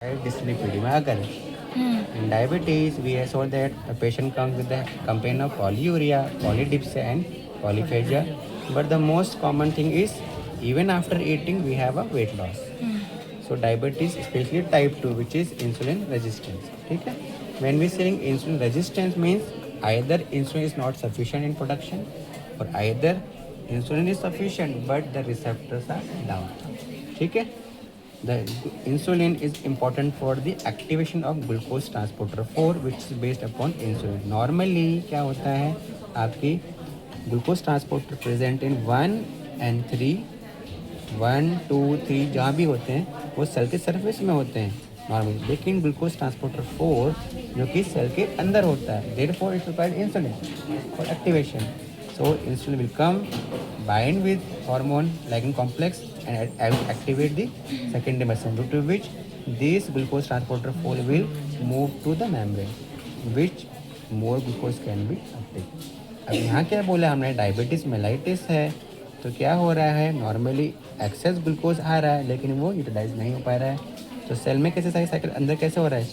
dyslipidemia occur. In diabetes, we saw that a patient comes with a complaint of polyuria, polydipsia, and polyphagia. But the most common thing is even after eating, we have a weight loss. So diabetes, especially type 2, which is insulin resistance. Okay? When we saying insulin resistance means either insulin is not sufficient in production or either insulin is sufficient but the receptors are down. Okay? The insulin is important for the activation of glucose transporter 4 which is based upon insulin. Normally क्या होता है आपकी glucose transporter present in 1 and 3 1 2 3 जहाँ भी होते हैं वो cell के सरफेस में होते हैं नॉर्मली, लेकिन ग्लूकोज ट्रांसपोर्टर 4 जो कि सेल के अंदर होता है, therefore it required insulin for activation. So insulin will come, bind with hormone ligands complex and activate the secondary muscle, due to which this glucose transporter 4 will move to the membrane, which more glucose can be uptake. अब यहाँ क्या बोला हमने, diabetes mellitus है तो क्या हो रहा है, नॉर्मली एक्सेस ग्लूकोज आ रहा है लेकिन वो यूटिलाइज नहीं हो पा रहा है. तो सेल में कैसे साइकिल अंदर कैसे हो रहा है,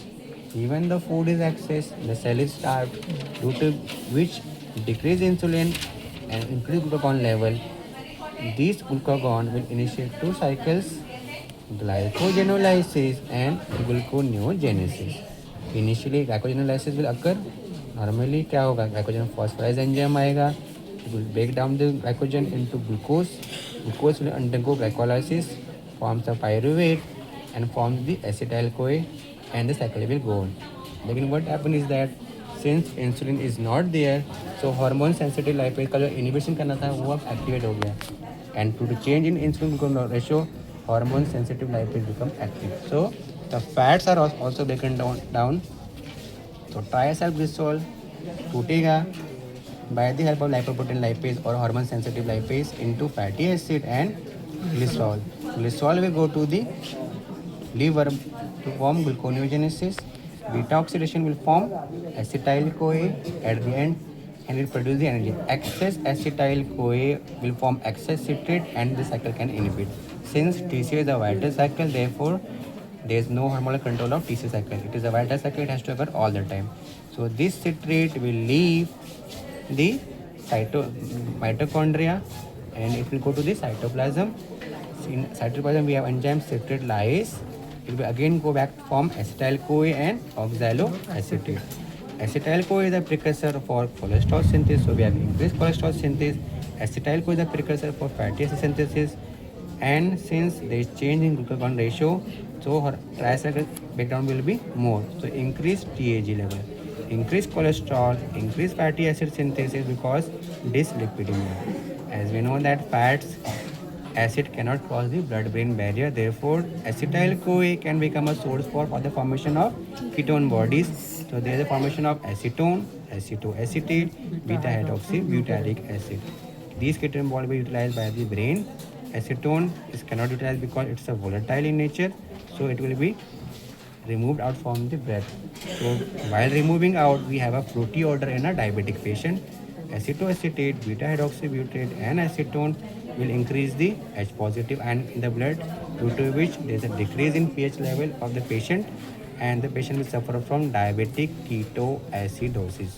even the food is excess, the cell is starved, due to which decrease insulin and increase glucagon level. This glucagon will initiate two cycles, glycogenolysis and gluconeogenesis. Initially glycogenolysis will occur. Normally क्या होगा, glycogen phosphorase enzyme आएगा, it will break down the glycogen into glucose. Glucose will undergo glycolysis, forms a pyruvate and forms the acetyl CoA and the cycle will go on. लेकिन what happen is that since insulin is not there, so hormone sensitive lipase का जो inhibition करना था वो अब activate हो गया, and to change in insulin glucagon ratio, hormone sensitive lipase become active. So the fats are also broken down. तो triacylglycerol टूटेगा by the help of lipoprotein lipase or hormone sensitive lipase into fatty acid and glycerol. Glycerol will go to the liver to form gluconeogenesis. Beta oxidation will form acetyl CoA at the end and it produce the energy. Excess acetyl CoA will form excess citrate and the cycle can inhibit. Since TCA is a vital cycle, therefore there is no hormonal control of TCA cycle. It is a vital cycle, it has to occur all the time. So this citrate will leave the mitochondria and it will go to the cytoplasm. In cytoplasm we have enzyme citrate lyase. It will again go back to form acetyl CoA and oxaloacetate. Acetyl CoA is a precursor for cholesterol synthesis, so we have increased cholesterol synthesis. Acetyl CoA is a precursor for fatty acid synthesis, and since there is change in glucagon ratio, so her tricycle breakdown will be more. So increased TAG level, increased cholesterol, increased fatty acid synthesis because dyslipidemia. As we know that fats acid cannot cross the blood-brain barrier. Therefore, acetyl CoA can become a source for the formation of ketone bodies. So there is a formation of acetone, acetoacetate, beta-hydroxybutyric acid. These ketone bonds will be utilized by the brain. Acetone is cannot utilize because it's a volatile in nature. So it will be removed out from the breath. So while removing out, we have a fruity odor in a diabetic patient. Acetoacetate, beta-hydroxybutyrate and acetone will increase the H positive ion in the blood, due to which there is a decrease in pH level of the patient and the patient will suffer from diabetic ketoacidosis.